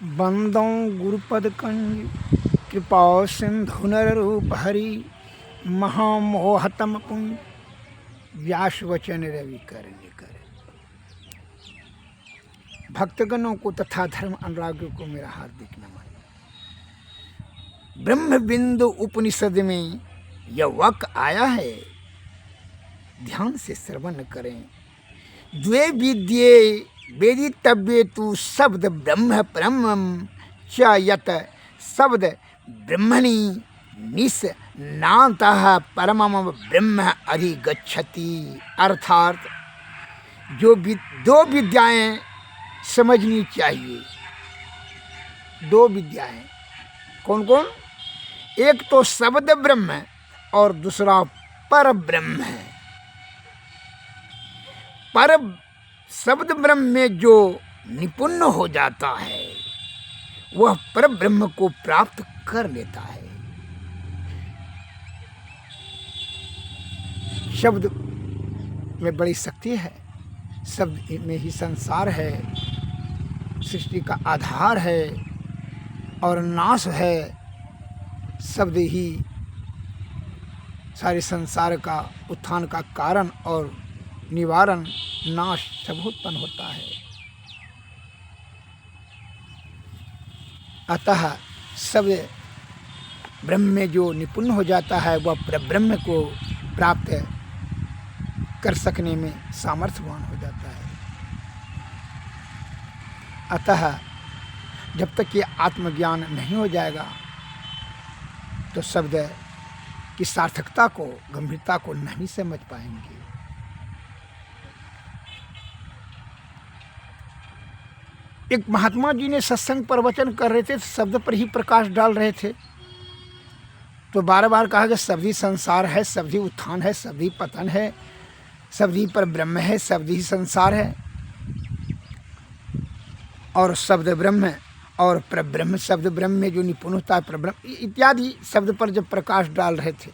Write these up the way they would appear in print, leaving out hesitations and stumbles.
बंदों गुरुपद कंज कृपा सिंधु नर रूप हरि महामोहतम पुंज व्यास वचन रवि कर निकर। भक्तगणों को तथा धर्म अनुरागियों को मेरा हार्दिक नमन। ब्रह्म बिंदु उपनिषद में यह वाक्य आया है, ध्यान से श्रवण करें। द्वे विद्ये वेदितव्ये तु शब्द ब्रह्म परमं च यत शब्द ब्रह्मणि निष्णातः परमं ब्रह्म अधिगच्छति। अर्थात जो दो विद्याएं समझनी चाहिए। दो विद्याएं कौन कौन? एक तो शब्द ब्रह्म और दूसरा पर ब्रह्म है। पर शब्द ब्रह्म में जो निपुण हो जाता है वह पर ब्रह्म को प्राप्त कर लेता है। शब्द में बड़ी शक्ति है। शब्द में ही संसार है, सृष्टि का आधार है और नाश है। शब्द ही सारे संसार का उत्थान का कारण और निवारण नाश सब उत्पन्न होता है। अतः सब ब्रह्म में जो निपुण हो जाता है वह ब्रह्म को प्राप्त कर सकने में सामर्थ्यवान हो जाता है। अतः जब तक ये आत्मज्ञान नहीं हो जाएगा तो शब्द की सार्थकता को, गंभीरता को नहीं समझ पाएंगे। एक महात्मा जी ने सत्संग प्रवचन कर रहे थे, शब्द पर ही प्रकाश डाल रहे थे, तो बार बार कहा कि शब्द ही संसार है, शब्द ही उत्थान है, शब्द ही पतन है, शब्द ही पर ब्रह्म है, शब्द ही संसार है। और शब्द ब्रह्म और परब्रह्म, शब्द ब्रह्म में जो निपुण होता है परब्रह्म इत्यादि शब्द पर जब प्रकाश डाल रहे थे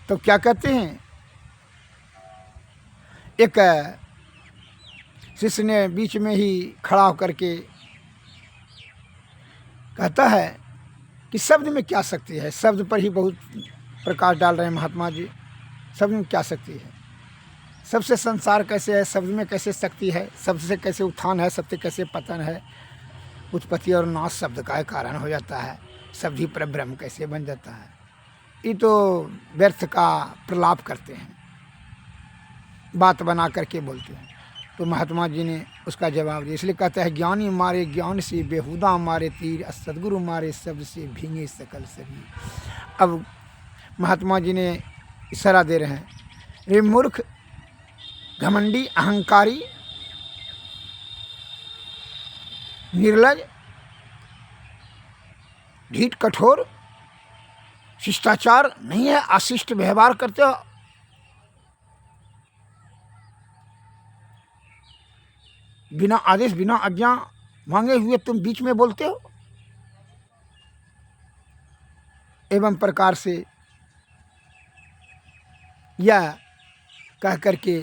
तो क्या कहते हैं, एक शिष्य ने बीच में ही खड़ा होकर के कहता है कि शब्द में क्या शक्ति है। शब्द पर ही बहुत प्रकाश डाल रहे हैं महात्मा जी। शब्द में क्या शक्ति है? सबसे संसार कैसे है, शब्द में कैसे शक्ति है, शब्द से कैसे उत्थान है, शब्द से कैसे पतन है, उत्पत्ति और नाश शब्द का कारण हो जाता है, शब्द ही पर ब्रह्म कैसे बन जाता है। ये तो व्यर्थ का प्रलाप करते हैं, बात बना करके बोलते हैं। तो महात्मा जी ने उसका जवाब दिया, इसलिए कहते हैं ज्ञानी मारे ज्ञान से, बेहुदा मारे तीर, सदगुरु मारे शब्द से भींगे सकल शरीर। अब महात्मा जी ने इशारा दे रहे हैं, रे मूर्ख, घमंडी, अहंकारी, निर्लज, ढीठ, कठोर, शिष्टाचार नहीं है, अशिष्ट व्यवहार करते हो, बिना आदेश बिना आज्ञा मांगे हुए तुम बीच में बोलते हो। एवं प्रकार से यह कह करके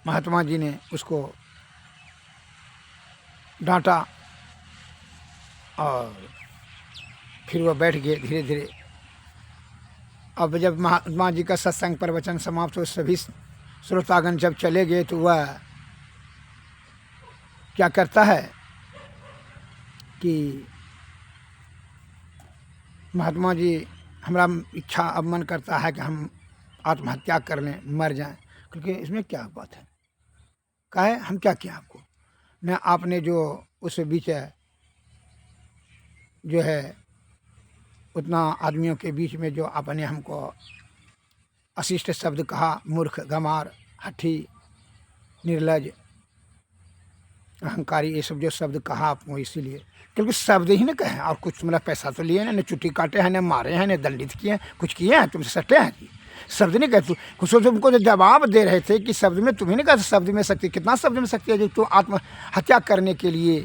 महात्मा जी ने उसको डांटा और फिर वह बैठ गए धीरे धीरे। अब जब महात्मा जी का सत्संग प्रवचन समाप्त हो, सभी श्रोतागण जब चले गए तो वह क्या करता है कि महात्मा जी, हमारा इच्छा अब मन करता है कि हम आत्महत्या कर लें, मर जाएं, क्योंकि इसमें क्या बात है, कहे हम क्या किया आपको, न आपने जो उस बीच जो है उतना आदमियों के बीच में जो आपने हमको अशिष्ट शब्द कहा, मूर्ख, गंवार, हठी, निर्लज, अहंकारी, ये सब जो शब्द कहा आपको, इसीलिए क्योंकि शब्द ही न कहे और कुछ मेरा पैसा तो लिए न चुट्टी काटे हैं, न मारे हैं, न दंडित किए हैं, कुछ किए हैं, तुमसे सटे हैं जी। शब्द नहीं कहते, कुछ तुमको जो जवाब दे रहे थे कि शब्द में, तुम्हें नहीं कहते शब्द में शक्ति, कितना शब्द में शक्ति है जो तुम आत्महत्या करने के लिए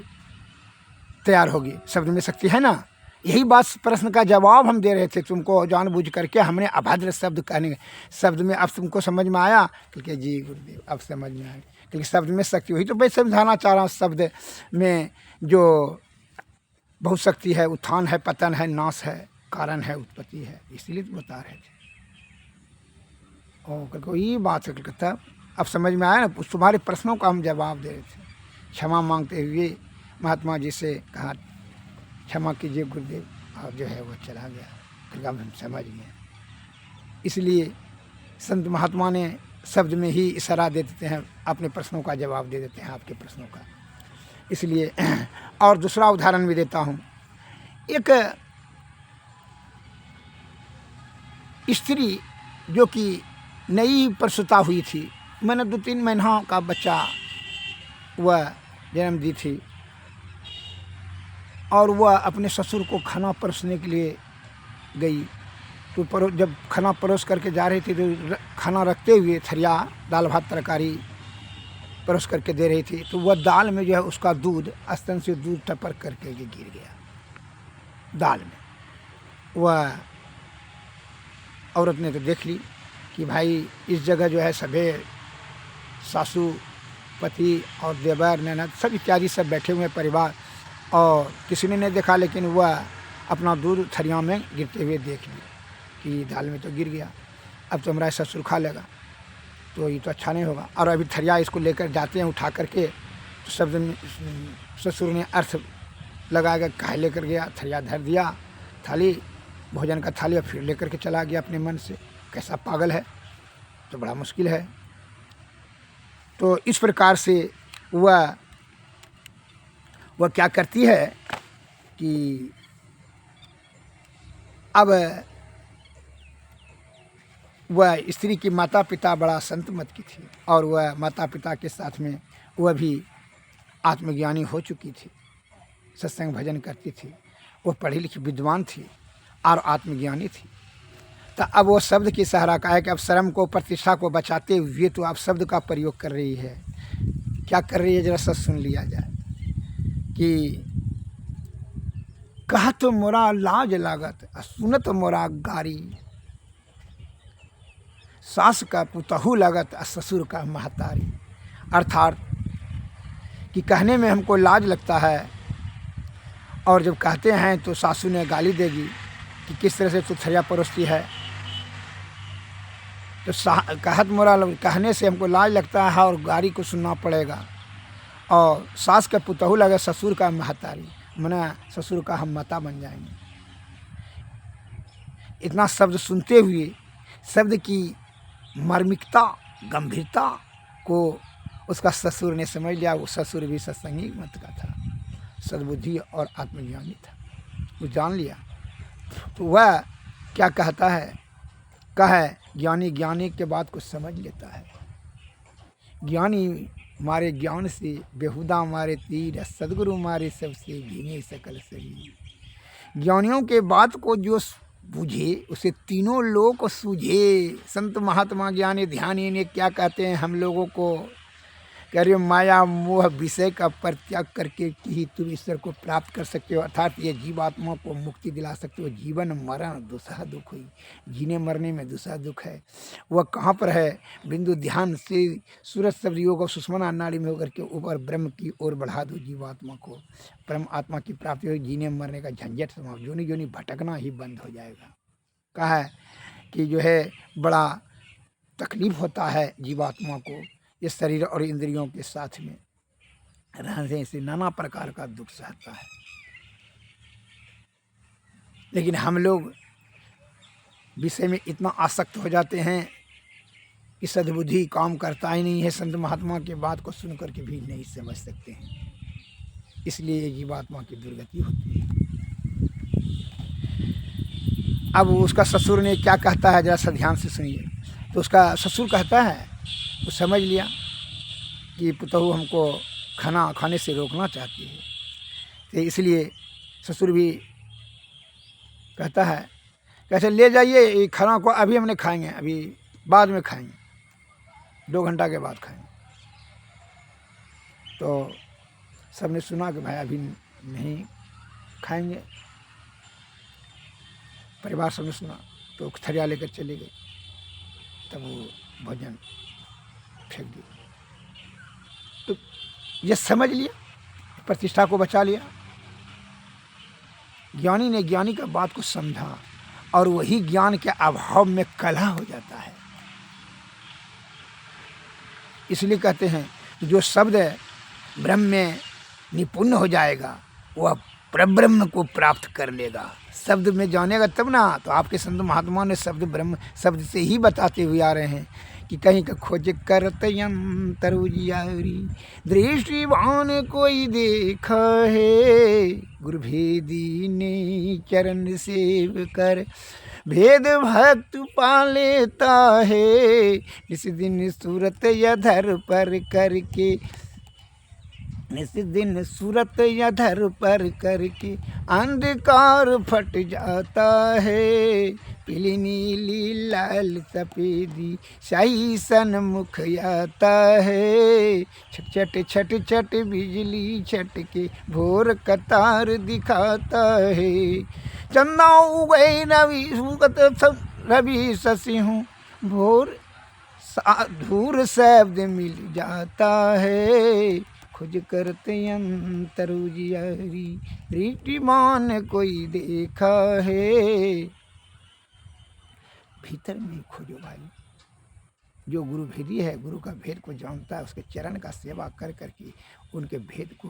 तैयार होगी, शब्द में शक्ति है ना। यही बात प्रश्न का जवाब हम दे रहे थे तुमको, जानबूझ करके हमने अभद्र शब्द कहने, शब्द में अब तुमको समझ में आया? क्योंकि जी गुरुदेव अब समझ में आया। क्योंकि शब्द में शक्ति, वही तो मैं समझाना चाह रहा हूँ। शब्द में जो बहुत शक्ति है, उत्थान है, पतन है, नाश है, कारण है, उत्पत्ति है, इसलिए तो बता रहे थे। और कल ये बात है कलकत्ता, अब समझ में आया ना। तुम्हारे प्रश्नों का हम जवाब दे रहे थे। क्षमा मांगते हुए महात्मा जी से कहा, क्षमा कीजिए गुरुदेव, और जो है वो चला गया। फिर अब हम समझ गए। इसलिए संत महात्मा ने शब्द में ही इशारा दे देते हैं, अपने प्रश्नों का जवाब दे देते हैं, आपके प्रश्नों का। इसलिए और दूसरा उदाहरण भी देता हूँ। एक स्त्री जो कि नई प्रसूता हुई थी, मैंने 2-3 महीना का बच्चा वह जन्म दी थी, और वह अपने ससुर को खाना परोसने के लिए गई। तो जब खाना परोस करके जा रही थी, तो खाना रखते हुए थरिया दाल भात तरकारी परोस करके दे रही थी, तो वह दाल में जो है उसका दूध, स्तन से दूध टपक करके गिर गया दाल में। वह औरत ने तो देख ली कि भाई इस जगह जो है सभी सासू, पति और देवर, ननद सब इत्यादि सब बैठे हुए परिवार, और किसी ने नहीं देखा, लेकिन वह अपना दूध थरिया में गिरते हुए देख ली कि दाल में तो गिर गया, अब तो हमारा ससुर खा लेगा, तो ये तो अच्छा नहीं होगा। और अभी थरिया इसको लेकर जाते हैं उठा करके, तो शब्द ससुर ने अर्थ लगाकर कहा लेकर गया, थरिया धर दिया, थाली, भोजन का थाली, और फिर लेकर के चला गया अपने मन से। कैसा पागल है, तो बड़ा मुश्किल है। तो इस प्रकार से वह क्या करती है कि अब वह स्त्री की माता पिता बड़ा संत मत की थी, और वह माता पिता के साथ में वह भी आत्मज्ञानी हो चुकी थी, सत्संग भजन करती थी, वह पढ़ी लिखी विद्वान थी और आत्मज्ञानी थी। तो अब वो शब्द की सहारा का है कि अब शर्म को, प्रतिष्ठा को बचाते हुए तो आप शब्द का प्रयोग कर रही है। क्या कर रही है, जरा सच सुन लिया जाए कि कहा तो मोरा लाज लागत, सुनत मोरा गारी, सास का पुतहू लागत, ससुर का महतारी। अर्थात कि कहने में हमको लाज लगता है, और जब कहते हैं तो सासू ने गाली देगी कि किस तरह से तू थरिया परोसती है। तो कहत मोरा, कहने से हमको लाज लगता है और गाली को सुनना पड़ेगा। और सास का पुतहू लगा, ससुर का महतारी, मना ससुर का हम माता बन जाएंगे। इतना शब्द सुनते हुए शब्द की मार्मिकता, गंभीरता को उसका ससुर ने समझ लिया। वो ससुर भी सत्संगी मत का था, सद्बुद्धि और आत्मज्ञानी था, वो जान लिया। तो वह क्या कहता है, कहे ज्ञानी ज्ञानी के बात को समझ लेता है। ज्ञानी मारे ज्ञान से, बेहुदा मारे तीर, सदगुरु मारे सबसे भीगे सकल शरीर। ज्ञानियों के बात को जो बूझे उसे तीनों लोग सूझे। संत महात्मा ज्ञानी ध्यानी ने क्या कहते हैं हम लोगों को, कह रहे माया मोह विषय का परित्याग करके ही तुम ईश्वर को प्राप्त कर सकते हो, अर्थात ये जीवात्मा को मुक्ति दिला सकते हो। जीवन मरण दूसरा दुख हुई, जीने मरने में दूसरा दुख है। वह कहाँ पर है, बिंदु ध्यान से सूरज शब्द योग और सुषमना नाड़ी में होकर के ऊपर ब्रह्म की ओर बढ़ा दो जीवात्मा को, परम आत्मा की प्राप्ति हो, जीने मरने का झंझट समाप्त, जोनी जोनी भटकना ही बंद हो जाएगा। कहा है कि जो है बड़ा तकलीफ होता है जीवात्मा को ये शरीर और इंद्रियों के साथ में रहने से, नाना प्रकार का दुख सहता है। लेकिन हम लोग विषय में इतना आसक्त हो जाते हैं कि सद्बुद्धि काम करता ही नहीं है, संत महात्मा के बात को सुन करके भी नहीं समझ सकते हैं, इसलिए ये जीवात्मा की दुर्गति होती है। अब उसका ससुर ने क्या कहता है, जरा सा ध्यान से सुनिए। तो उसका ससुर कहता है, वो समझ लिया कि पुतहू हमको खाना खाने से रोकना चाहती है, तो इसलिए ससुर भी कहता है कैसे ले जाइए ये खाना को, अभी हमने खाएंगे, अभी बाद में खाएंगे, 2 घंटा के बाद खाएंगे। तो सबने सुना कि भाई अभी नहीं खाएंगे, परिवार सबने सुना, तो थरिया लेकर चले गए। तब वो भोजन फेंक दिया। तो ये समझ लिया, प्रतिष्ठा को बचा लिया। ज्ञानी ने ज्ञानी का बात को समझा और वही ज्ञान के अभाव में कलह हो जाता है। इसलिए कहते हैं कि जो शब्द ब्रह्म में निपुण हो जाएगा वह परब्रह्म को प्राप्त कर लेगा। शब्द में जानेगा तब ना। तो आपके संत महात्मा ने शब्द ब्रह्म शब्द से ही बताते हुए आ रहे हैं कि कहीं का खोज करत यंतर उजियारी, दृष्टिवान कोई देखा है, गुरु भेदी ने चरण सेव कर, भेद भक्त पा लेता है, इस दिन सूरत अधर पर करके, इस दिन सूरत अधर पर करके अंधकार फट जाता है, पीली नीली लाल सफेदी शाही सन्मुख आता है, छट छट छट बिजली छटके भोर कतार दिखाता है, चंदा उगई रवि सुगत रवि शशि हूँ, भोर धूर शब्द मिल जाता है, खोज करते अंतर उजियारी, रीतिमान कोई देखा है। भीतर में खोजो भाई। जो गुरु भेदी है, गुरु का भेद को जानता है, उसके चरण का सेवा कर करके उनके भेद को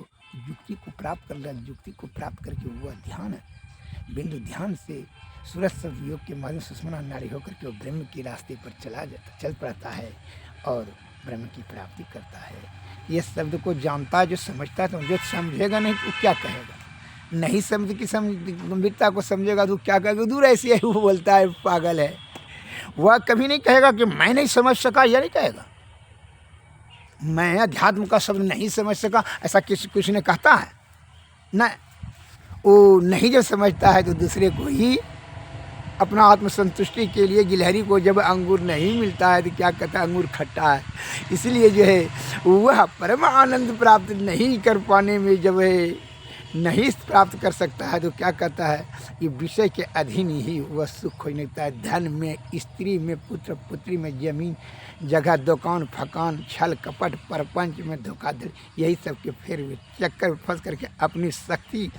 युक्ति को प्राप्त कर लिया। युक्ति को प्राप्त करके वह ध्यान बिंदु ध्यान से सूरज शब्द योग के माध्यम से सुषुम्ना नाड़ी होकर के वो ब्रह्म के रास्ते पर चल पड़ता है और ब्रह्म की प्राप्ति करता है। ये शब्द को जानता है, जो समझता है, तो जो समझेगा नहीं तो क्या कहेगा, नहीं समझ की गंभीरता को समझेगा तो क्या कहेगा, दूर ऐसी है वो बोलता है पागल है। वह कभी नहीं कहेगा कि मैं नहीं समझ सका, यह नहीं कहेगा मैं अध्यात्म का शब्द नहीं समझ सका, ऐसा किसी ने कहता है न। वो नहीं जब समझता है तो दूसरे को ही अपना आत्मसंतुष्टि के लिए गिलहरी को जब अंगूर नहीं मिलता है तो क्या कहता है, अंगूर खट्टा है। इसलिए जो है वह परम आनंद प्राप्त नहीं कर पाने में जब है नहीं प्राप्त कर सकता है तो क्या कहता है, ये विषय के अधीन ही वह सुख हो नहीं है। धन में, स्त्री में, पुत्र पुत्री में, जमीन जगह, दुकान फकान, छल कपट, परपंच में धोखाधड़ी, यही सब के फिर भी चक्कर में फंस करके अपनी शक्ति,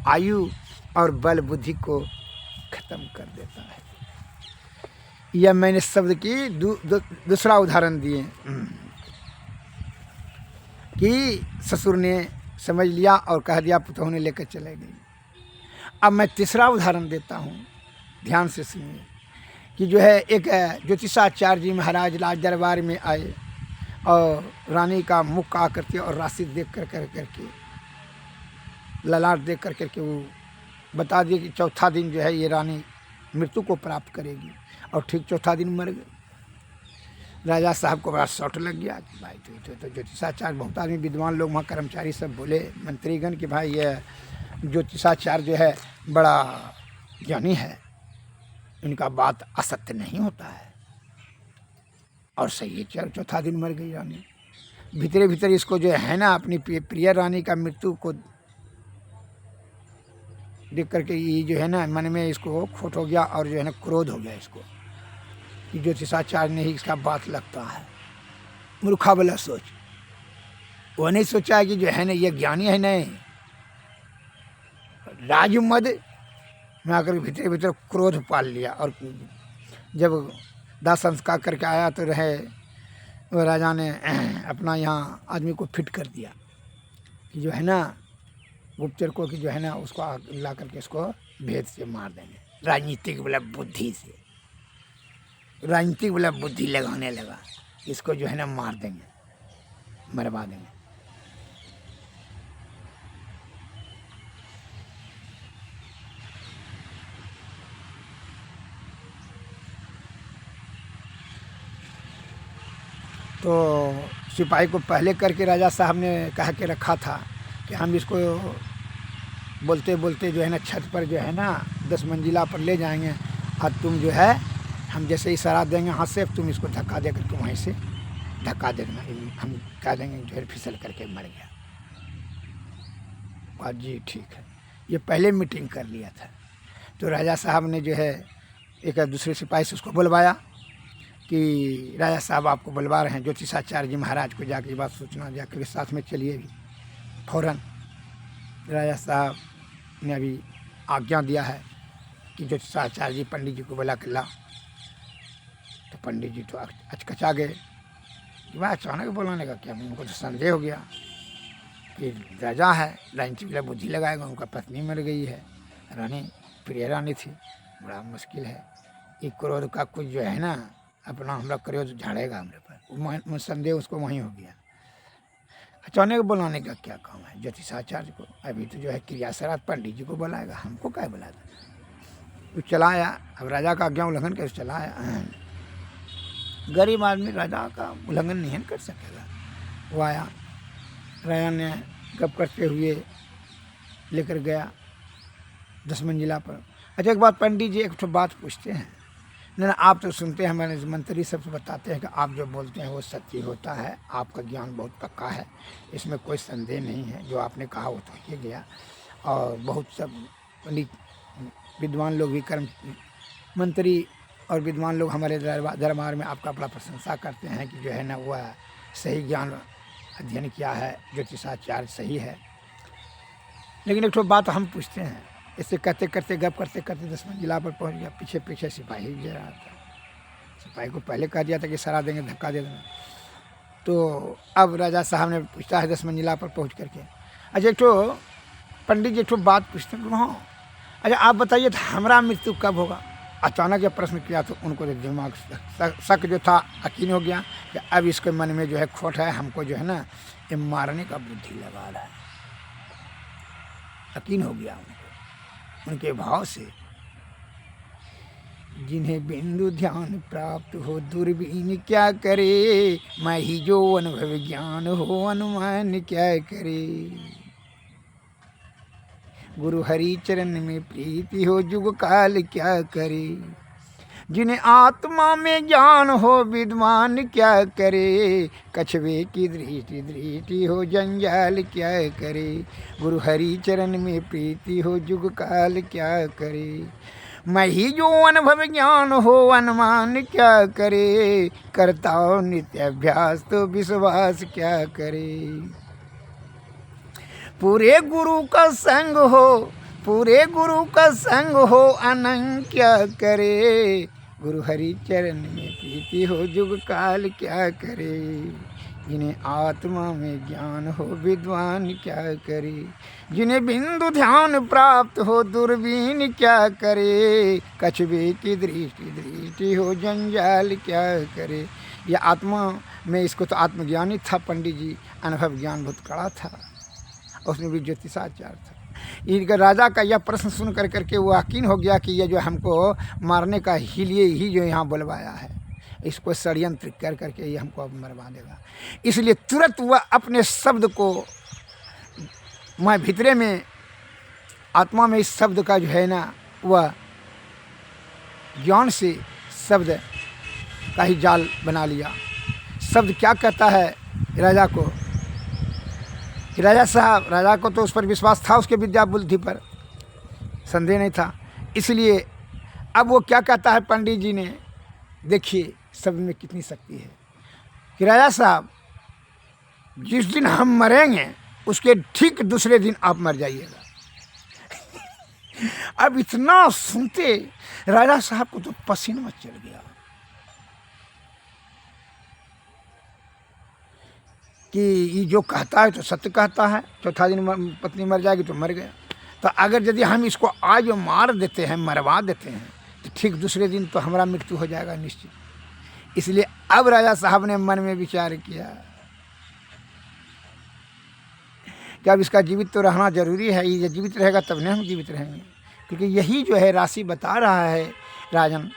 आयु और बल बुद्धि को खत्म कर देता है। यह मैंने शब्द की दूसरा उदाहरण दिए कि ससुर ने समझ लिया और कह दिया, पुतोह ने लेकर चले गई। अब मैं तीसरा उदाहरण देता हूँ, ध्यान से सुनिए कि जो है एक ज्योतिषाचार्य जी महाराज राज दरबार में आए और रानी का मुख आकर और राशि देख करके ललाट देख करके वो बता दिए कि चौथा दिन जो है ये रानी मृत्यु को प्राप्त करेगी, और ठीक चौथा दिन मर गए। राजा साहब को बड़ा शॉट लग गया कि भाई तो ज्योतिषाचार्य, बहुत आदमी विद्वान लोग वहाँ कर्मचारी सब बोले, मंत्रीगण, कि भाई ये ज्योतिषाचार्य जो है बड़ा ज्ञानी है, इनका बात असत्य नहीं होता है। और सही है, चौथा दिन मर गई रानी। भीतरे भीतर इसको जो है ना अपनी प्रिय रानी का मृत्यु को देख करके ये जो है ना मन में इसको खोट हो गया और जो है ना क्रोध हो गया इसको कि ज्योतिषाचार्य ने ही इसका बात लगता है। मूर्खा वाला सोच, वो नहीं सोचा कि जो है ना ये ज्ञानी है, नहीं राजमद में आकर भीतर भीतर क्रोध पाल लिया। और जब दाह संस्कार करके आया तो रहे वो राजा ने अपना यहाँ आदमी को फिट कर दिया कि जो है ना गुप्तचर को, कि जो है ना उसको ला करके इसको भेद से मार देंगे। राजनीतिक वाला बुद्धि से, राजनीतिक वाला बुद्धि लगाने लगा, इसको जो है ना मार देंगे, मरवा देंगे। तो सिपाही को पहले करके राजा साहब ने कह के रखा था कि हम इसको बोलते बोलते जो है ना छत पर जो है ना 10 मंजिला पर ले जाएंगे, और तुम जो है हम जैसे इशारा देंगे हाथ से, तुम इसको धक्का दे करके वहीं से धक्का देना, हम कह देंगे जो है फिसल करके मर गया। और जी ठीक है, ये पहले मीटिंग कर लिया था। तो राजा साहब ने जो है एक दूसरे सिपाही से उसको बुलवाया कि राजा साहब आपको बुलवा रहे हैं, ज्योतिषाचार्य जी महाराज को जाकर ये बात सूचना जाकर साथ में चलिए भी। फौरन राजा साहब ने अभी आज्ञा दिया है कि ज्योतिषाचार्य जी पंडित जी को बुला के ला। तो पंडित जी तो अचकचा गए कि वह अचानक बुलाने का क्या, उनको तो संदेह हो गया कि राजा है, लाइन चिपला बुद्धि लगाएगा, उनका पत्नी मर गई है, रानी प्रिय रानी थी, बड़ा मुश्किल है, एक क्रोध का कुछ जो है ना अपना हमरा क्रोध झाड़ेगा हमरे पर, संदेह उसको वहीं हो गया। अचानक बुलाने का क्या काम है ज्योतिषाचार्य को, अभी तो जो है क्रियासरात पंडित जी को बुलाएगा, हमको क्या बुलाएगा। वो चला आया, अब राजा का आज्ञा उल्लंघन कर चला आया। गरीब आदमी राजा का उल्लंघन नहीं कर सकेगा। वो आया, राजा ने गप करते हुए लेकर गया 10 मंजिला पर। अच्छा एक बात पंडित जी एक तो बात पूछते हैं, ना आप तो सुनते हैं, हमारे मंत्री सब बताते हैं कि आप जो बोलते हैं वो सत्य होता है, आपका ज्ञान बहुत पक्का है, इसमें कोई संदेह नहीं है, जो आपने कहा वो तो ही गया। और बहुत सब पंडित विद्वान लोग भी कर्म मंत्री और विद्वान लोग हमारे दरबार में आपका बड़ा प्रशंसा करते हैं कि जो है ना वह सही ज्ञान अध्ययन किया है, ज्योतिषाचार्य सही है। लेकिन एक तो बात हम पूछते हैं, ऐसे करते करते गप करते करते 10 मंजिला पर पहुंच गया। पीछे पीछे सिपाही जा रहा था, सिपाही को पहले कह दिया था कि सरा देंगे, धक्का दे देना। तो अब राजा साहब ने पूछा है 10 मंजिला पर पहुंच करके, अच्छा एक तो पंडित जी एक तो बात पूछते हैं, हाँ अच्छा आप बताइए तो हमारा मृत्यु कब होगा। अचानक ये प्रश्न किया तो उनको तो दिमाग शक जो था यकीन हो गया कि अब इसके मन में जो है खोट है, हमको जो है ना ये मारने का बुद्धि लगा रहा है। यकीन हो गया उनको उनके भाव से। जिन्हें बिंदु ध्यान प्राप्त हो दूरबीन क्या करे, मैं ही जो अनुभव ज्ञान हो अनुमान क्या करे। गुरु हरि चरण में प्रीति हो जुग काल क्या करे। जिन्हें आत्मा में ज्ञान हो विद्वान क्या करे, कछुए की दृष्टि दृष्टि हो जंजाल क्या करे। गुरु हरि चरण में प्रीति हो जुग काल क्या करे। मैं ही जो अनुभव ज्ञान हो अनुमान क्या करे, करता हो नित्य अभ्यास तो विश्वास क्या करे। पूरे गुरु का संग हो, पूरे गुरु का संग हो अनंग क्या करे। गुरु हरि चरण में प्रीति हो जुग काल क्या करे। जिन्हें आत्मा में ज्ञान हो विद्वान क्या करे। जिन्हें बिंदु ध्यान प्राप्त हो दूरबीन क्या करे। कछुए की दृष्टि दृष्टि हो जंजाल क्या करे। यह आत्मा में, इसको तो आत्मज्ञानी था पंडित जी, अनुभव ज्ञान बहुत कड़ा था, उसमें भी ज्योतिषाचार्य था। इनका राजा का यह प्रश्न सुन कर करके वो यकीन हो गया कि ये जो हमको मारने का ही लिए ही जो यहाँ बुलवाया है, इसको षड्यंत्र कर करके ये हमको अब मरवा देगा। इसलिए तुरंत वह अपने शब्द को, मैं भीतरे में आत्मा में इस शब्द का जो है ना वह ज्ञान से शब्द का ही जाल बना लिया। शब्द क्या कहता है राजा को कि राजा साहब, राजा को तो उस पर विश्वास था, उसके विद्या बुद्धि पर संदेह नहीं था। इसलिए अब वो क्या कहता है पंडित जी ने, देखिए शब्द में कितनी शक्ति है कि राजा साहब जिस दिन हम मरेंगे उसके ठीक दूसरे दिन आप मर जाइएगा। अब इतना सुनते राजा साहब को तो पसीना चढ़ गया कि ये जो कहता है तो सत्य कहता है, चौथा दिन पत्नी मर जाएगी तो मर गया। तो अगर यदि हम इसको आज मार देते हैं, मरवा देते हैं, तो ठीक दूसरे दिन तो हमारा मृत्यु हो जाएगा निश्चित। इसलिए अब राजा साहब ने मन में विचार किया कि अब इसका जीवित तो रहना जरूरी है, ये जीवित रहेगा तब नहीं हम जीवित रहेंगे, क्योंकि यही जो है राशि बता रहा है राजन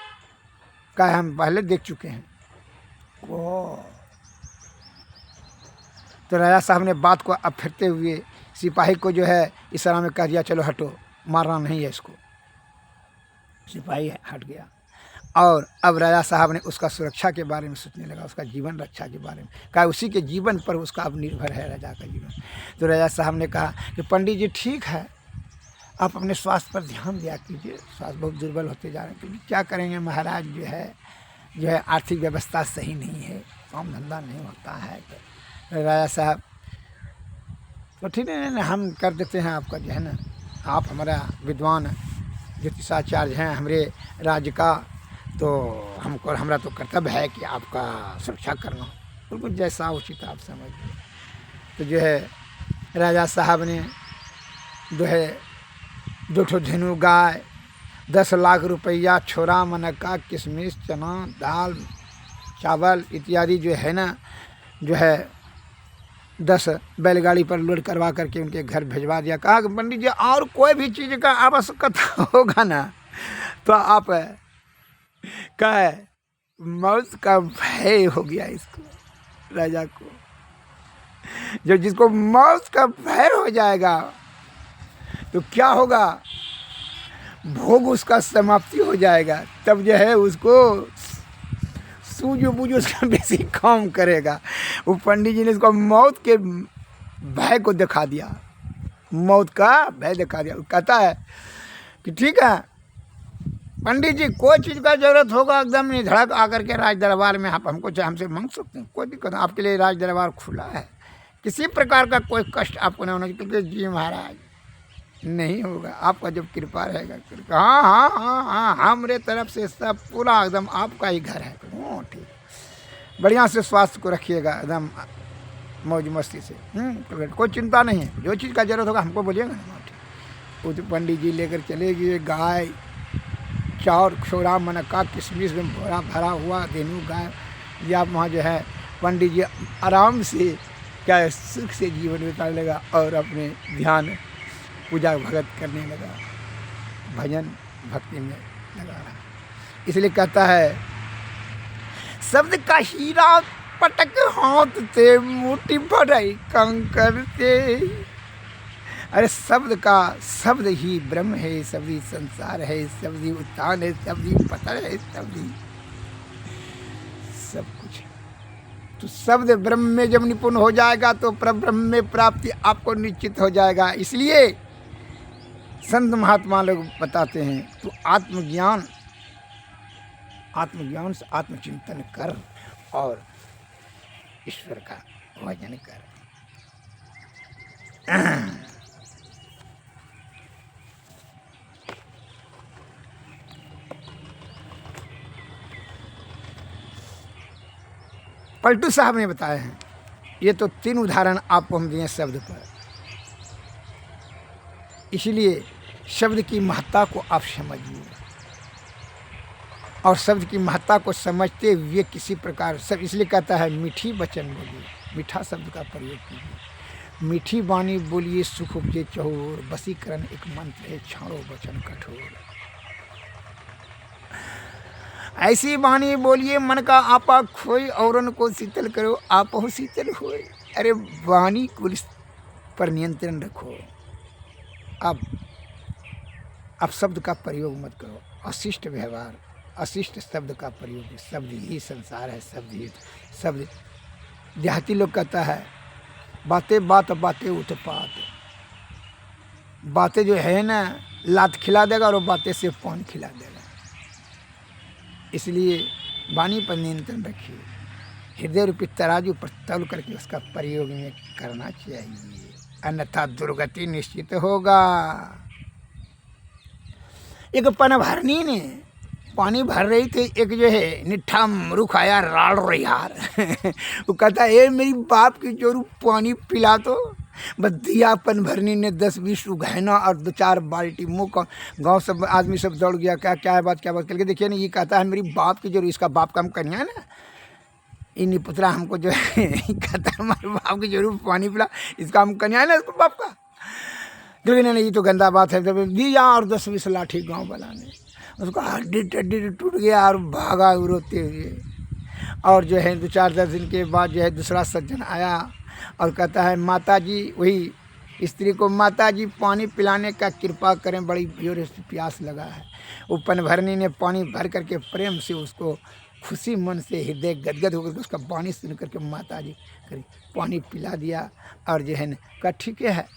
का, हम पहले देख चुके हैं। वो तो राजा साहब ने बात को अब फिरते हुए सिपाही को जो है इशारा में कह दिया, चलो हटो, मारना नहीं है इसको। सिपाही हट गया और अब राजा साहब ने उसका सुरक्षा के बारे में सोचने लगा, उसका जीवन रक्षा के बारे में। कहा उसी के जीवन पर उसका अब निर्भर है राजा का जीवन। तो राजा साहब ने कहा कि पंडित जी ठीक है, आप अपने स्वास्थ्य पर ध्यान दिया कीजिए, स्वास्थ्य बहुत दुर्बल होते जा रहे हैं, क्योंकि क्या करेंगे महाराज जो है जो है आर्थिक व्यवस्था सही नहीं है, काम धंधा नहीं होता है। तो राजा साहब तो ठीक है ना, हम कर देते हैं आपका जो है ना, आप हमारा विद्वान ज्योतिषाचार्य हैं हमारे राज्य का, तो हमको हमारा तो कर्तव्य है कि आपका सुरक्षा करना, बिल्कुल जैसा उचित आप समझिए। तो जो है राजा साहब ने जो है 2 ठो धेनु गाय, 10 लाख रुपया, छोरा मनक्का, किशमिश, चना, दाल, चावल इत्यादि जो है ना, जो है 10 बैलगाड़ी पर लोड करवा करके उनके घर भिजवा दिया। कहा कि पंडित जी और कोई भी चीज़ का आवश्यकता होगा ना तो आप कहे, मौत का भय हो गया इसको, राजा को, जो जिसको मौत का भय हो जाएगा तो क्या होगा, भोग उसका समाप्ति हो जाएगा, तब जो है उसको सूझो बूझो उसका बेसी काम करेगा। वो पंडित जी ने इसको मौत के भय को दिखा दिया, मौत का भय दिखा दिया। वो कहता है कि ठीक है पंडित जी, कोई चीज़ का जरूरत होगा एकदम नहीं धड़क आकर के राज दरबार में आप हमको चाहे हमसे मांग सकते हैं, कोई दिक्कत नहीं, आपके लिए राज दरबार खुला है, किसी प्रकार का कोई कष्ट आपको नहीं होना चाहिए, क्योंकि जी महाराज नहीं होगा, आपका जब कृपा रहेगा। हाँ हाँ हाँ हाँ, हमारे तरफ से सब पूरा एकदम आपका ही घर है। ठीक, बढ़िया से स्वास्थ्य को रखिएगा एकदम मौज मस्ती से, कोई चिंता नहीं है, जो चीज़ का जरूरत होगा हमको बोलिएगा ना। ठीक, वो तो पंडित जी लेकर चले गए गाय, चाउर, छोरा मनक्का, किशमिश में भरा हुआ धेनु गाय, या वहाँ जो है पंडित जी आराम से क्या सुख से जीवन बिताने लगा और अपने ध्यान पूजा भगत करने लगा, भजन भक्ति में लगा रहा। इसलिए कहता है शब्द का हीरा पटक हाथ से, मुट्ठी भराई कंकर से। अरे शब्द ही ब्रह्म है, शब्द ही संसार है, शब्द ही उत्थान है, शब्द ही पतन है, शब्द ही सब कुछ है। तो शब्द ब्रह्म में जब निपुण हो जाएगा तो परब्रह्म में प्राप्ति आपको निश्चित हो जाएगा। इसलिए संत महात्मा लोग बताते हैं तो आत्मज्ञान से आत्मचिंतन कर और ईश्वर का भजन कर। पलटू साहब ने बताए हैं, ये तो 3 उदाहरण आपको हम दिए शब्द पर। इसलिए शब्द की महत्ता को आप समझिए और शब्द की महत्ता को समझते हुए किसी प्रकार सब, इसलिए कहता है मीठी वचन बोलिए, मीठा शब्द का प्रयोग कीजिए, मीठी वाणी बोलिए सुख उपजे चहोर, वशीकरण एक मंत्र है छाड़ो वचन कठोर। ऐसी वाणी बोलिए मन का आपा खोई, औरन को शीतल करो आप हो शीतल होए। अरे वाणी को पर नियंत्रण रखो। अब शब्द का प्रयोग मत करो, अशिष्ट व्यवहार, अशिष्ट शब्द का प्रयोग, शब्द ही संसार है, शब्द देहाती लोग कहता है बातें उत्पात, बातें जो है ना लात खिला देगा और बातें से पान खिला देगा। इसलिए वाणी पर नियंत्रण रखिए, हृदय रूपी तराजू पर तौल करके उसका प्रयोग में करना चाहिए, अन्यथा दुर्गति निश्चित होगा। एक पनभरनी ने पानी भर रही थी, एक जो है निठा मरूख आया राड़ रैयार वो कहता है मेरी बाप की जोरू पानी पिला तो। बस दिया पनभरनी ने 10-20 उघैना और 2-4 बाल्टी मुँह का, गाँव सब आदमी सब दौड़ गया, क्या है बात करके देखिए ना, ये कहता है मेरी बाप की जोरू, इसका बाप का हम कन्या है ना, इन पुतला हमको जो है कहता है हमारे बाप की जरूर पानी पिला, इसका हम कन्या है ना इसको बाप का। लेकिन नहीं, ये तो गंदा बात है। जब दिया और 10-20 लाठी गाँव वाला ने, उसका हड्डी टड्डी टूट गया और भागा रोते हुए। और जो है 2-4 दिन के बाद जो है दूसरा सज्जन आया और कहता है माता जी, वही स्त्री को, माता जी पानी पिलाने का कृपा करें, बड़ी जोर से प्यास लगा है। वो पनभरनी ने पानी भर करके प्रेम से उसको खुशी मन से हृदय गदगद होकर उसका वाणी सुन करके माता जी पानी पिला दिया और जो है न कहा ठीक है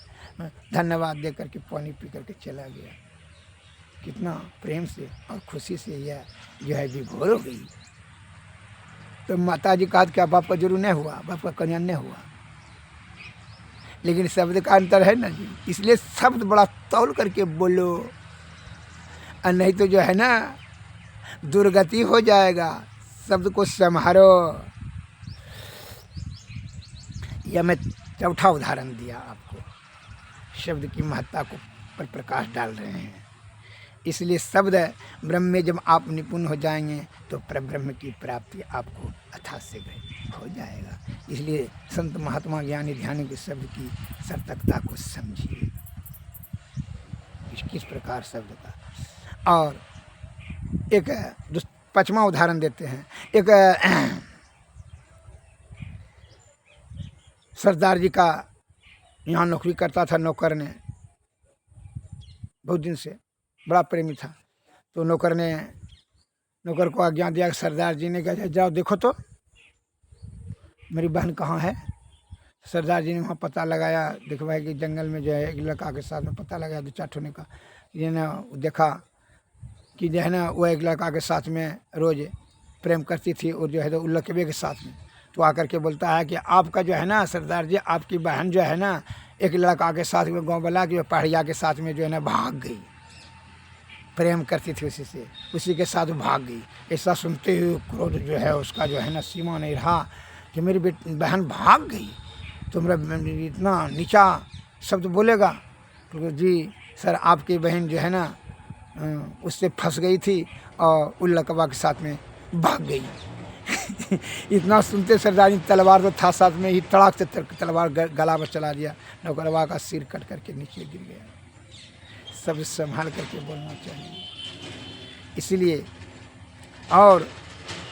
धन्यवाद दे करके पानी पी करके चला गया। कितना प्रेम से और खुशी से यह जो है विभोर हो गई। तो माता जी कहा क्या बाप का जरूर नहीं हुआ, बाप का कल्याण नहीं हुआ, लेकिन शब्द का अंतर है ना जी। इसलिए शब्द बड़ा तौल करके बोलो, और नहीं तो जो है ना दुर्गति हो जाएगा। शब्द को संभालो। यह मैं चौथा उदाहरण दिया आपको, शब्द की महत्ता को पर प्रकाश डाल रहे हैं। इसलिए शब्द ब्रह्म में जब आप निपुण हो जाएंगे तो परब्रह्म की प्राप्ति आपको अथाशीघ्र हो जाएगा। इसलिए संत महात्मा ज्ञानी ध्यानी के शब्द की सार्थकता को समझिए, किस प्रकार शब्द का। और एक पांचवा उदाहरण देते हैं। एक सरदार जी का यहाँ नौकरी करता था नौकर ने, बहुत दिन से बड़ा प्रेमी था। तो नौकर को आज्ञा दिया। सरदार जी ने कहा जाओ देखो तो मेरी बहन कहाँ है। सरदार जी ने वहाँ पता लगाया, दिखवाया कि जंगल में जो है एक लड़का के साथ में पता लगाया, 2-4 ठोने का। ये ना देखा कि जो है ना वो एक लड़का के साथ में रोज प्रेम करती थी और जो है तो लड़के के साथ में। तो आकर के बोलता है कि आपका जो है ना सरदार जी, आपकी बहन जो है ना एक लड़का के साथ में गाँव वाला कि पहाड़िया के साथ में जो है ना भाग गई, प्रेम करती थी उसी से, उसी के साथ भाग गई। ऐसा सुनते हुए क्रोध जो है उसका जो है ना सीमा नहीं रहा कि मेरी बहन भाग गई, तो मेरा इतना नीचा शब्द बोलेगा। तो जी सर आपकी बहन जो है ना उससे फंस गई थी और उन लड़का के साथ में भाग गई। इतना सुनते सरदार जी तलवार तो था साथ में ही, तड़ाक से तलवार गला पर चला दिया। नौकरवा का सिर कट करके नीचे गिर गया। सब संभाल करके बोलना चाहिए। इसलिए और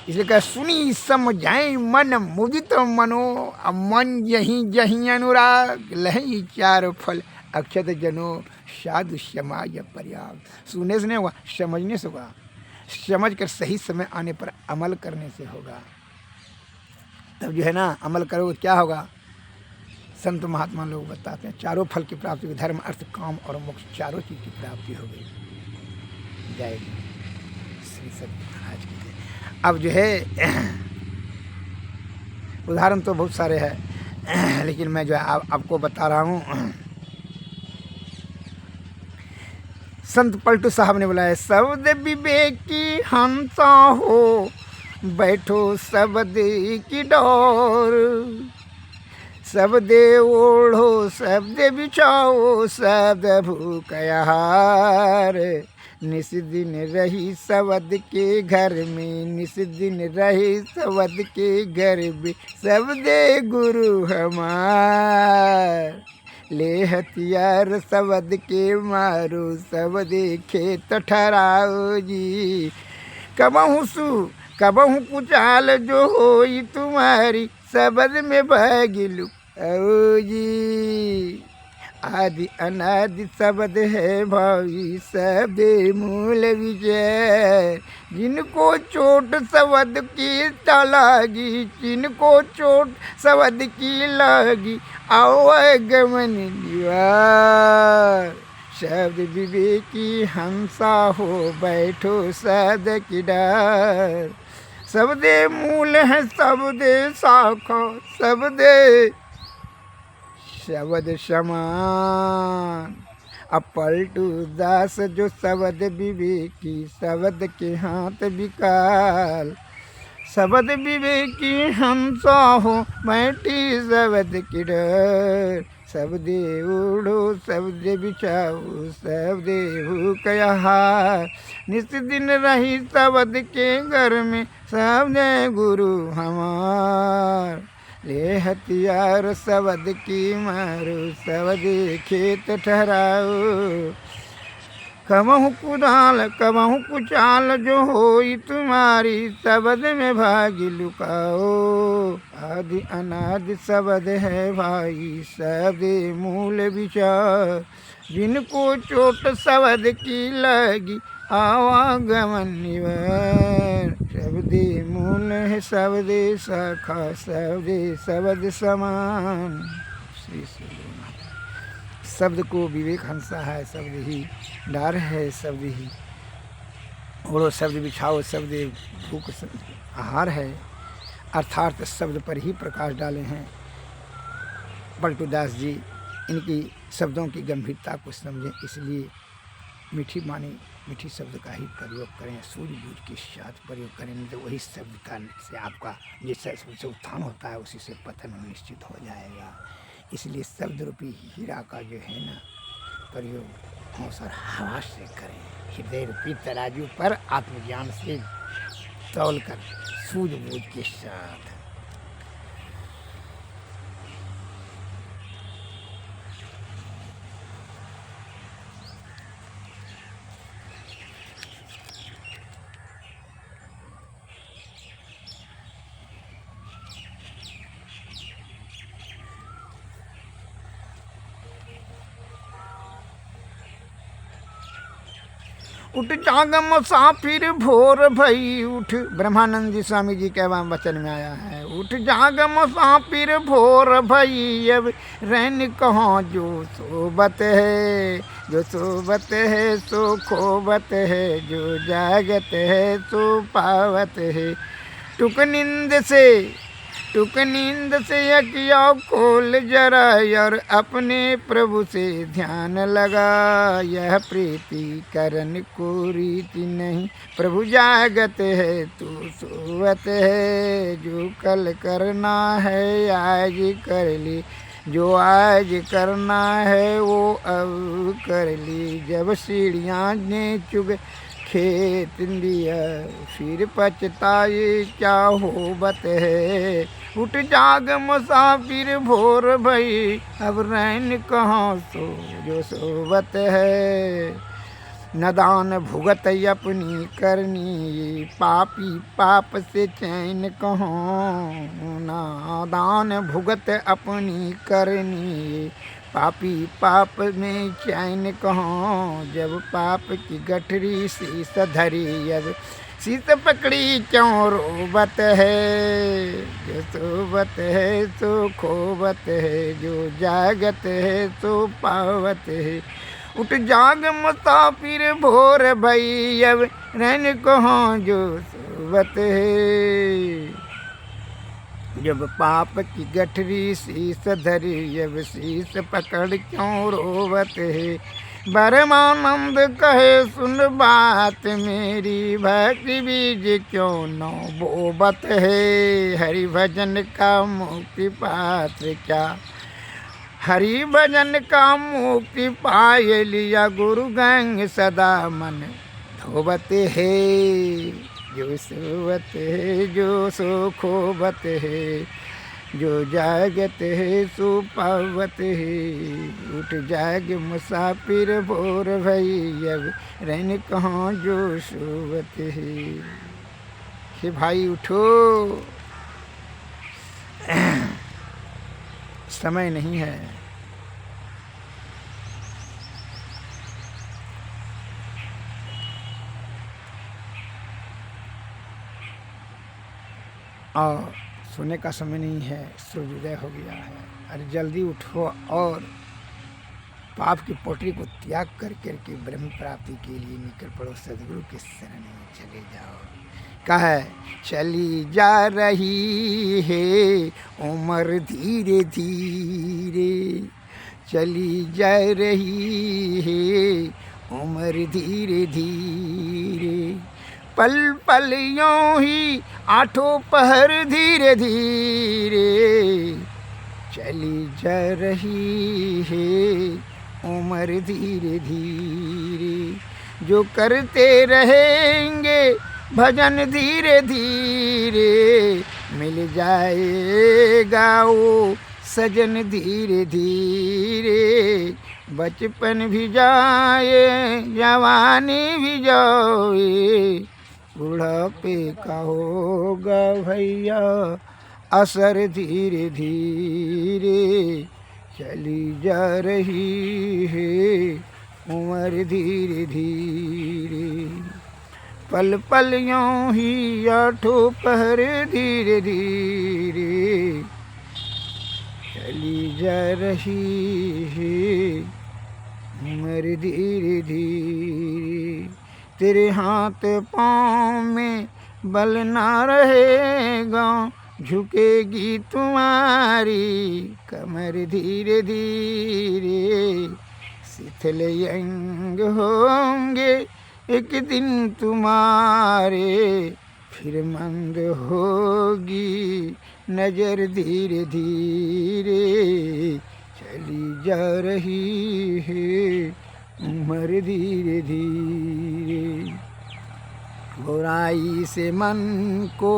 इसलिए कह सुनी समझाए मन मुदित मनो, मन यही जही अनुराग लही चार फल अक्षत जनो साधु समाज पर्याप्त। सुनने से नहीं होगा, समझने से होगा। समझ कर सही समय आने पर अमल करने से होगा। तब जो है ना अमल करोगे क्या होगा। संत महात्मा लोग बताते हैं चारों फल की प्राप्ति को, धर्म अर्थ काम और मोक्ष चारों चीज की प्राप्ति हो गई जाएगी। श्री सत्य महाराज की जय। अब जो है उदाहरण तो बहुत सारे हैं, लेकिन मैं जो है आपको बता रहा हूँ। संत पलटू साहब ने बोला है, शब्द विवेकी हंसा हो बैठो शब्द की डोर, शब्द ओढ़ो शब्द बिछाओ शब्द भूख आहार, निस दिन रही शब्द के घर में, निस दिन रही शब्द के घर में, शब्द गुरु हमार, ले हथियार शब्द के मारो शब्द खेत ठहराओ जी, कबहू कुचाल जो होई तुम्हारी शब्द में भागिलू आओ जी, आदि अनादि शब्द है भावी शब्द मूल विजय, जिनको चोट शब्द की लगी, जिनको चोट शब्द की लगी आओ गमन निवार, शब्द विवेकी हंसा हो बैठो शब्द की डार, शब्द मूल है शब्द शाखा शब्द समान, अब पलटू दास जो शब्द विवेकी शब्द के हाथ विकाल, शब्द विवेकी हंसा हो बैठी शब्द की डर, शब्द उड़ो शब्द बिछाओ शब्द भूख आहार, निस दिन रही शब्द के घर में शब्द गुरु हमार, ले हथियार शब्द की मारो शब्द खेत ठहराओ, कबहू कुदाल कबहू कुचाल जो होई तुम्हारी शब्द में भागी लुकाओ, आदि अनादि शब्द है भाई शब्द मूल विचार, जिनको चोट शब्द की लगी आवागमन निवार, शब्द मूल है शब्द शाखा शब्द समान। श्री शब्द को विवेक हंसा है, शब्द ही डार है, शब्द ही ओढ़ो शब्द बिछाओ शब्द भूख आहार है, अर्थात शब्द पर ही प्रकाश डाले हैं। पलटूदास जी इनकी शब्दों की गंभीरता को समझें, इसलिए मीठी मानी मीठी शब्द का ही प्रयोग करें, सूझबूझ के साथ प्रयोग करें, नहीं तो वही शब्द का से आपका जिससे से उत्थान होता है उसी से पतन निश्चित हो जाएगा। इसलिए शब्द रूपी हीरा का जो है ना प्रयोग होश और हवास से करें। हृदय रूपी तराजू पर आत्मज्ञान से तौल कर सूझबूझ के साथ। उठ जाग मुसाफिर भोर भई उठ, ब्रह्मानंद जी स्वामी जी के वचन में आया है। उठ जाग मुसाफिर भोर भई, अब रैन कहाँ जो सोबत है, जो सोबत है सो खोबत है, जो जागत है सो पावत है। टुक नींद से अकिया खोल जरा, और अपने प्रभु से ध्यान लगा। यह प्रीति करन को रीति नहीं, प्रभु जागत है तू सोवत है। जो कल करना है आज कर ली, जो आज करना है वो अब कर ली। जब सीढ़ियाँ ने चुग खेत लिया, फिर पछताए क्या होबत है। उठ जाग मुसाफिर भोर भई, अब रैन कहाँ सो जो सोबत है। नदान भुगत अपनी करनी, पापी पाप से चैन कहाँ। नादान भुगत अपनी करनी, पापी पाप में चैन कहाँ। जब पाप की गठरी शीस धरी, अब शीस पकड़ी क्यों रोबत है। जो सोबत है सो खोबत है, जो जागत है सो पावत है। उठ जाग मुसाफिर भोर भई, अब रैन कहाँ जो सोबत है। जब पाप की गठरी शीस धरी, अब शीस पकड़ क्यों रोवत है। परमानंद कहे सुन बात मेरी, भक्ति बीज क्यों न बोबत है। हरि भजन का मुक्ति पात्र क्या, हरि भजन का मुक्ति पाए लिया। गुरु गंग सदा मन धोबत है। जो सोवत है जो सो खोबत है, जो जागत है सो पावत है। उठ जाग मुसाफिर भोर भई, अब रैन कहाँ जो सोवत है। कि भाई उठो, समय नहीं है। और सोने का समय नहीं है, सूर्योदय हो गया है। अरे जल्दी उठो और पाप की पोटरी को त्याग कर करके ब्रह्म प्राप्ति के लिए निकल पड़ो, सदगुरु के शरण में चले जाओ। कहे चली जा रही है उम्र धीरे धीरे, चली जा रही है उम्र धीरे धीरे। पल पल यूं ही आठों पहर धीरे धीरे, चली जा रही है उम्र धीरे धीरे। जो करते रहेंगे भजन धीरे धीरे, मिल जाएगा वो सजन धीरे धीरे। बचपन भी जाए जवानी भी जाए, बुढ़ापे का होगा भैया असर धीरे धीरे। चली जा रही है उम्र धीरे धीरे। पल पल यूं ही आठों पहर धीरे धीरे, चली जा रही है उम्र धीरे धीरे। तेरे हाथ पाँव में बल ना रहेगा, झुकेगी तुम्हारी कमर धीरे धीरे, शिथिल अंग होंगे एक दिन तुम्हारे, फिर मंद होगी नजर धीरे धीरे, चली जा रही है उम्र धीरे धीरे। बुराई से मन को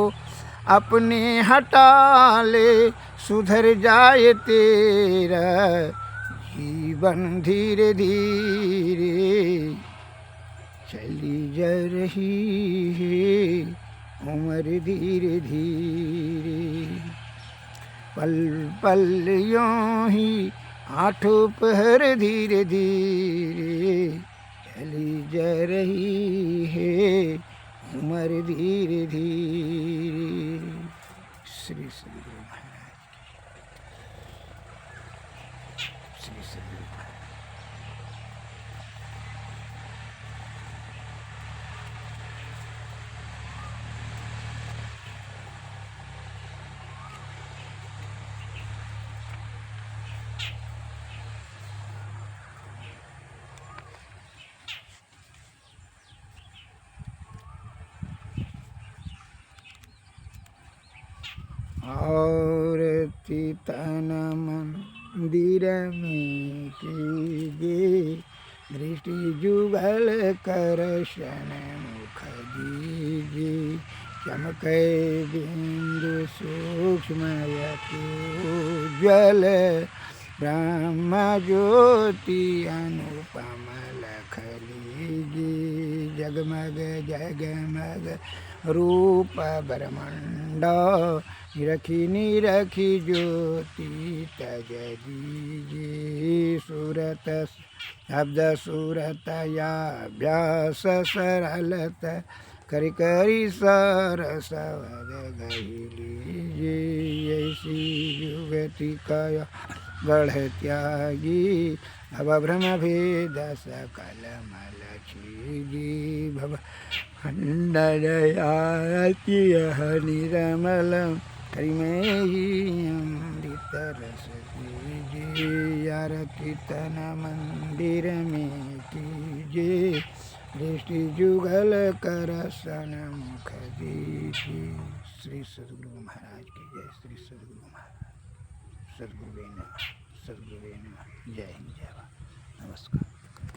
अपने हटा ले, सुधर जाए तेरा जीवन धीरे धीरे, चली जा रही है उम्र धीरे धीरे। पल पल यूं ही आठों पहर धीरे धीरे, चली जा रही है उम्र धीरे धीरे। श्री सद्गुरु महाराज, श्री सद्गुरु महाराज। और तन मंदिर में कीजिए, दृष्टि जुगल कर शन मुख दीजिए, चमके बिंदु सूक्ष्म उज्ज्वल, ब्रह्म ज्योति अनुपम लख लीजिए, जगमग जगमग रूप ब्रह्मांड, निरखी निरखी ज्योति तज दीजिए, सूरत शब्द सूरत याभ्यास सरलत, करि करि सरस वद गहि लीजिए, ऐसी युगति कय गढ़ त्यागी, भव भ्रम भेद सकल मल छीजी, भव खंडन आरती निरमल, करि में ही अमृत रस दीजिए, आरती तन मंदिर में कीजिए, दृष्टि जुगल कर सन मुख दीजिए। श्री सद्गुरु महाराज की जय, श्री सद्गुरु महाराज, सद्गुरुवे नमः, सद्गुरुवे नमः। जय हिंद, जय भारत, नमस्कार।